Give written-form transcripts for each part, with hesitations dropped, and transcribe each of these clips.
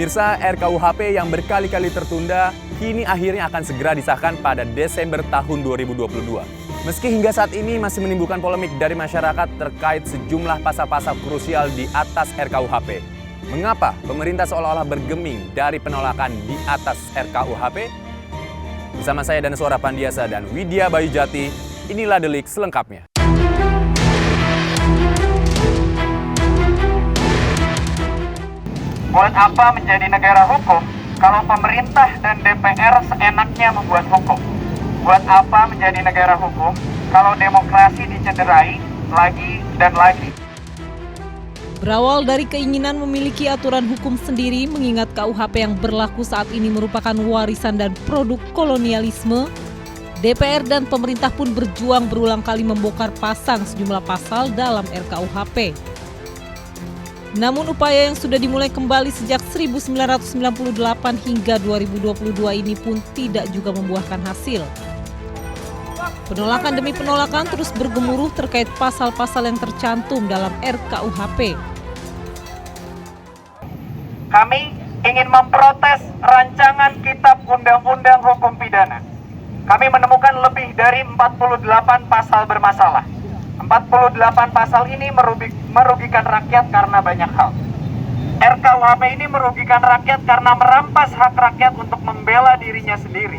Pemirsa, RKUHP yang berkali-kali tertunda kini akhirnya akan segera disahkan pada Desember tahun 2022. Meski hingga saat ini masih menimbulkan polemik dari masyarakat terkait sejumlah pasal-pasal krusial di atas RKUHP. Mengapa pemerintah seolah-olah bergeming dari penolakan di atas RKUHP? Bersama saya Danaswara Pandiasa dan Widya Bayu Jati, inilah Delik selengkapnya. Buat apa menjadi negara hukum kalau pemerintah dan DPR seenaknya membuat hukum? Buat apa menjadi negara hukum kalau demokrasi dicederai lagi dan lagi? Berawal dari keinginan memiliki aturan hukum sendiri mengingat KUHP yang berlaku saat ini merupakan warisan dan produk kolonialisme, DPR dan pemerintah pun berjuang berulang kali membongkar pasang sejumlah pasal dalam RKUHP. Namun upaya yang sudah dimulai kembali sejak 1998 hingga 2022 ini pun tidak juga membuahkan hasil. Penolakan demi penolakan terus bergemuruh terkait pasal-pasal yang tercantum dalam RKUHP. Kami ingin memprotes rancangan Kitab Undang-Undang Hukum Pidana. Kami menemukan lebih dari 48 pasal bermasalah. 48 pasal ini merugikan rakyat karena banyak hal. RKUHP ini merugikan rakyat karena merampas hak rakyat untuk membela dirinya sendiri.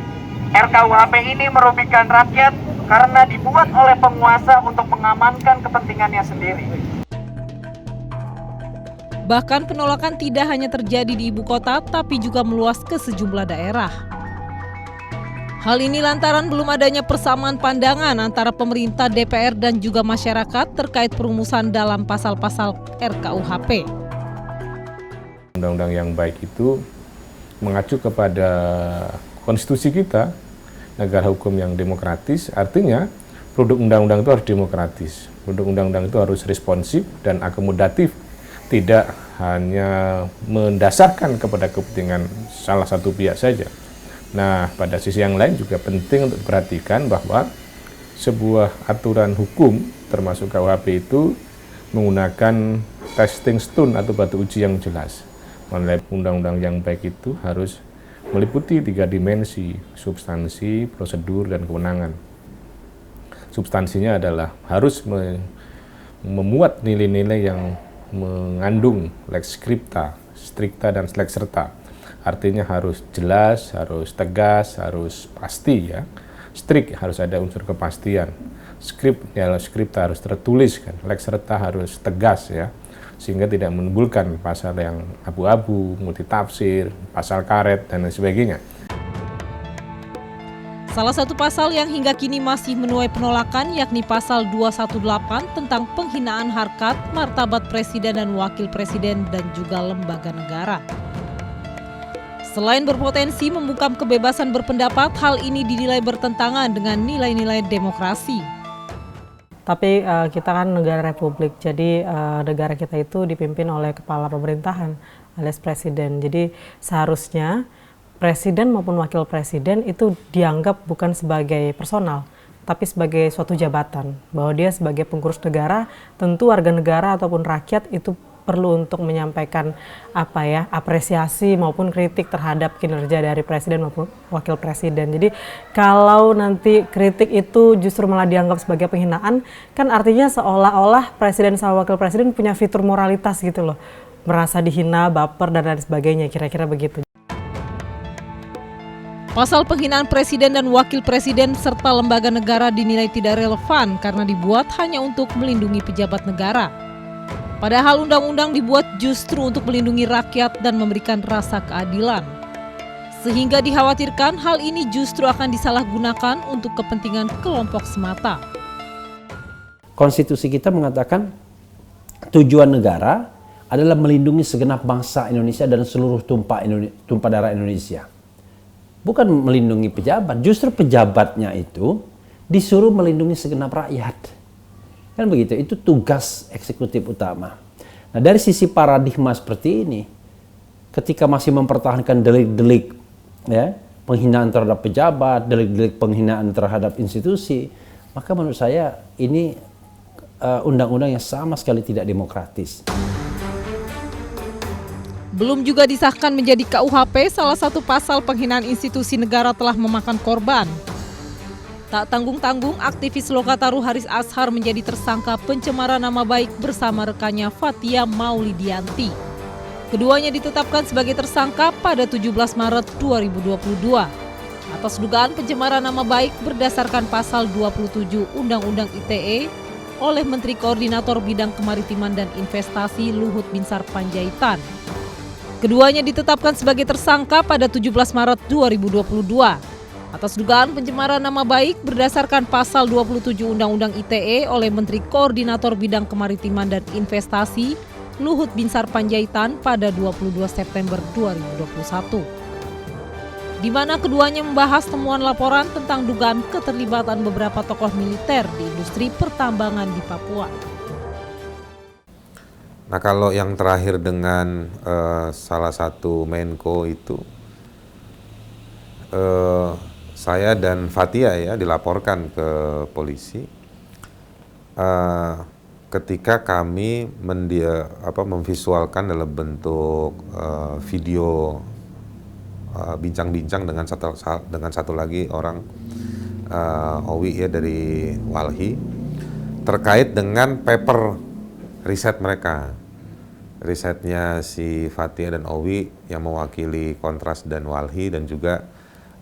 RKUHP ini merugikan rakyat karena dibuat oleh penguasa untuk mengamankan kepentingannya sendiri. Bahkan penolakan tidak hanya terjadi di ibu kota, tapi juga meluas ke sejumlah daerah. Hal ini lantaran belum adanya persamaan pandangan antara pemerintah, DPR, dan juga masyarakat terkait perumusan dalam pasal-pasal RKUHP. Undang-undang yang baik itu mengacu kepada konstitusi kita, negara hukum yang demokratis, artinya produk undang-undang itu harus demokratis. Produk undang-undang itu harus responsif dan akomodatif, tidak hanya mendasarkan kepada kepentingan salah satu pihak saja. Nah, pada sisi yang lain juga penting untuk diperhatikan bahwa sebuah aturan hukum termasuk KUHP itu menggunakan testing stone atau batu uji yang jelas. Mengenai undang-undang yang baik itu harus meliputi 3 dimensi, substansi, prosedur, dan kewenangan. Substansinya adalah harus memuat nilai-nilai yang mengandung lex scripta, stricta, dan lex serta. Artinya harus jelas, harus tegas, harus pasti ya. Strict harus ada unsur kepastian. Scripta harus tertulis kan. Lex serta harus tegas ya. Sehingga tidak menimbulkan pasal yang abu-abu, multitafsir, pasal karet dan lain sebagainya. Salah satu pasal yang hingga kini masih menuai penolakan yakni pasal 218 tentang penghinaan harkat, martabat presiden dan wakil presiden dan juga lembaga negara. Selain berpotensi membungkam kebebasan berpendapat, hal ini dinilai bertentangan dengan nilai-nilai demokrasi. Tapi kita kan negara republik, jadi negara kita itu dipimpin oleh kepala pemerintahan alias presiden. Jadi seharusnya presiden maupun wakil presiden itu dianggap bukan sebagai personal, tapi sebagai suatu jabatan. Bahwa dia sebagai pengurus negara, tentu warga negara ataupun rakyat itu perlu untuk menyampaikan apresiasi maupun kritik terhadap kinerja dari presiden maupun wakil presiden. Jadi kalau nanti kritik itu justru malah dianggap sebagai penghinaan, kan artinya seolah-olah presiden sama wakil presiden punya fitur moralitas gitu loh. Merasa dihina, baper, dan lain sebagainya, kira-kira begitu. Pasal penghinaan presiden dan wakil presiden serta lembaga negara dinilai tidak relevan karena dibuat hanya untuk melindungi pejabat negara. Padahal undang-undang dibuat justru untuk melindungi rakyat dan memberikan rasa keadilan. Sehingga dikhawatirkan hal ini justru akan disalahgunakan untuk kepentingan kelompok semata. Konstitusi kita mengatakan tujuan negara adalah melindungi segenap bangsa Indonesia dan seluruh tumpah darah Indonesia. Bukan melindungi pejabat, justru pejabatnya itu disuruh melindungi segenap rakyat. Kan begitu, itu tugas eksekutif utama. Nah, dari sisi paradigma seperti ini, ketika masih mempertahankan delik-delik ya, penghinaan terhadap pejabat, delik-delik penghinaan terhadap institusi, maka menurut saya ini undang-undang yang sama sekali tidak demokratis. Belum juga disahkan menjadi KUHP, salah satu pasal penghinaan institusi negara telah memakan korban. Tak tanggung-tanggung, aktivis Lokataru Haris Ashar menjadi tersangka pencemaran nama baik bersama rekannya Fathia Maulidianti. Keduanya ditetapkan sebagai tersangka pada 17 Maret 2022 atas dugaan pencemaran nama baik berdasarkan pasal 27 Undang-Undang ITE oleh Menteri Koordinator Bidang Kemaritiman dan Investasi Luhut Binsar Panjaitan. Keduanya ditetapkan sebagai tersangka pada 17 Maret 2022 atas dugaan pencemaran nama baik berdasarkan pasal 27 Undang-Undang ITE oleh Menteri Koordinator Bidang Kemaritiman dan Investasi Luhut Binsar Panjaitan pada 22 September 2021. Di mana keduanya membahas temuan laporan tentang dugaan keterlibatan beberapa tokoh militer di industri pertambangan di Papua. Nah, kalau yang terakhir dengan salah satu Menko itu, saya dan Fathia ya dilaporkan ke polisi ketika kami memvisualkan dalam bentuk video bincang-bincang dengan satu lagi orang Owi ya dari Walhi terkait dengan paper riset mereka. Risetnya si Fathia dan Owi yang mewakili Kontras dan Walhi dan juga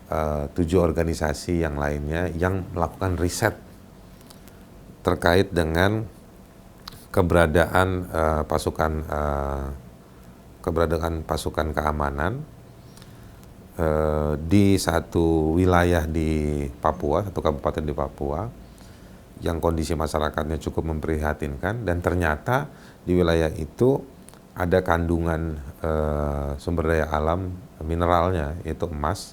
7 organisasi yang lainnya yang melakukan riset terkait dengan keberadaan pasukan keamanan di satu wilayah di Papua, satu kabupaten di Papua yang kondisi masyarakatnya cukup memprihatinkan, dan ternyata di wilayah itu ada kandungan sumber daya alam mineralnya, yaitu emas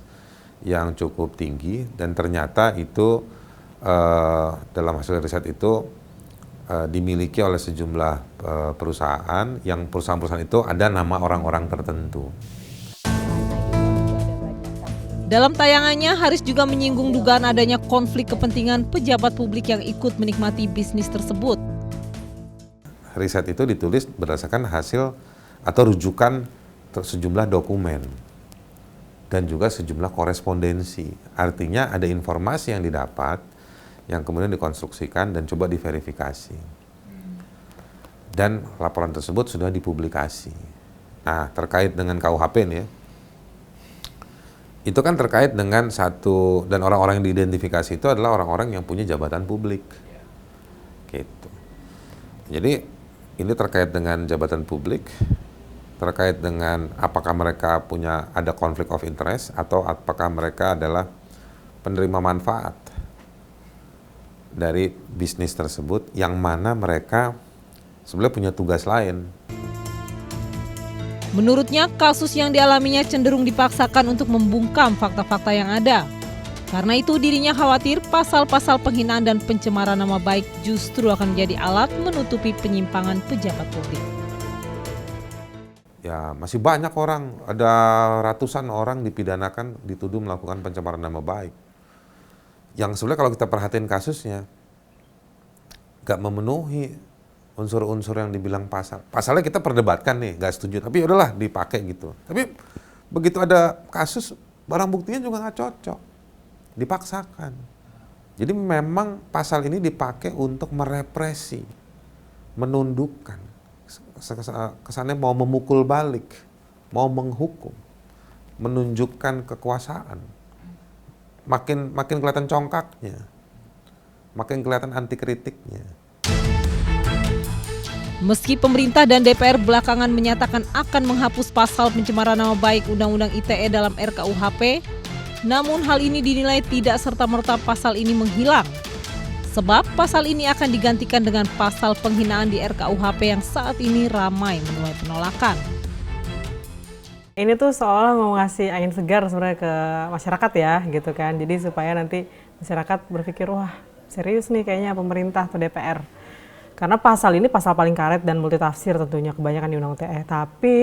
yang cukup tinggi, dan ternyata itu dalam hasil riset itu dimiliki oleh sejumlah perusahaan, yang perusahaan-perusahaan itu ada nama orang-orang tertentu. Dalam tayangannya, Haris juga menyinggung dugaan adanya konflik kepentingan pejabat publik yang ikut menikmati bisnis tersebut. Riset itu ditulis berdasarkan hasil atau rujukan sejumlah dokumen dan juga sejumlah korespondensi. Artinya ada informasi yang didapat yang kemudian dikonstruksikan dan coba diverifikasi. Dan laporan tersebut sudah dipublikasi. Nah, terkait dengan KUHP nih ya, itu kan terkait dengan satu, dan orang-orang yang diidentifikasi itu adalah orang-orang yang punya jabatan publik. Gitu. Jadi ini terkait dengan jabatan publik, terkait dengan apakah mereka ada konflik of interest atau apakah mereka adalah penerima manfaat dari bisnis tersebut, yang mana mereka sebenarnya punya tugas lain. Menurutnya, kasus yang dialaminya cenderung dipaksakan untuk membungkam fakta-fakta yang ada. Karena itu dirinya khawatir pasal-pasal penghinaan dan pencemaran nama baik justru akan menjadi alat menutupi penyimpangan pejabat publik. Ya, masih banyak orang, ada ratusan orang dipidanakan, dituduh melakukan pencemaran nama baik. Yang sebenarnya kalau kita perhatiin kasusnya, nggak memenuhi unsur-unsur yang dibilang pasal. Pasalnya kita perdebatkan nih, nggak setuju, tapi udahlah dipakai gitu. Tapi begitu ada kasus, barang buktinya juga nggak cocok. Dipaksakan. Jadi memang pasal ini dipakai untuk merepresi, menundukkan. Kesannya mau memukul balik, mau menghukum, menunjukkan kekuasaan. Makin kelihatan congkaknya, makin kelihatan anti kritiknya. Meski pemerintah dan DPR belakangan menyatakan akan menghapus pasal pencemaran nama baik Undang-Undang ITE dalam RKUHP, namun hal ini dinilai tidak serta-merta pasal ini menghilang. Sebab pasal ini akan digantikan dengan pasal penghinaan di RKUHP yang saat ini ramai menuai penolakan. Ini tuh seolah mau ngasih angin segar sebenarnya ke masyarakat ya gitu kan. Jadi supaya nanti masyarakat berpikir, wah serius nih kayaknya pemerintah atau DPR. Karena pasal ini pasal paling karet dan multitafsir tentunya kebanyakan di Undang-Undang ITE. Tapi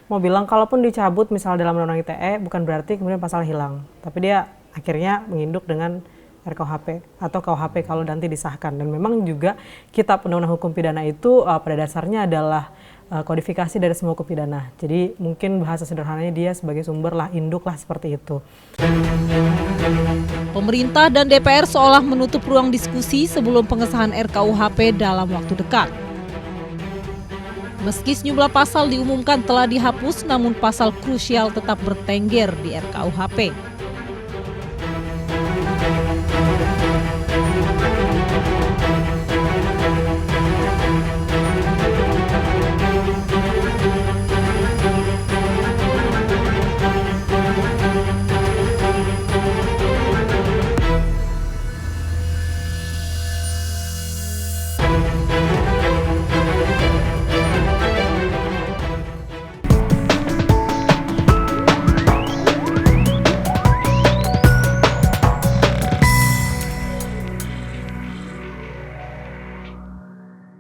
mau bilang kalaupun dicabut misalnya dalam Undang-Undang ITE bukan berarti kemudian pasal hilang. Tapi dia akhirnya menginduk dengan RKUHP atau KUHP kalau nanti disahkan. Dan memang juga Kitab Undang-Undang Hukum Pidana itu pada dasarnya adalah kodifikasi dari semua hukum pidana. Jadi mungkin bahasa sederhananya dia sebagai sumber lah, induk lah, seperti itu. Pemerintah dan DPR seolah menutup ruang diskusi sebelum pengesahan RKUHP dalam waktu dekat. Meski sejumlah pasal diumumkan telah dihapus, namun pasal krusial tetap bertengger di RKUHP.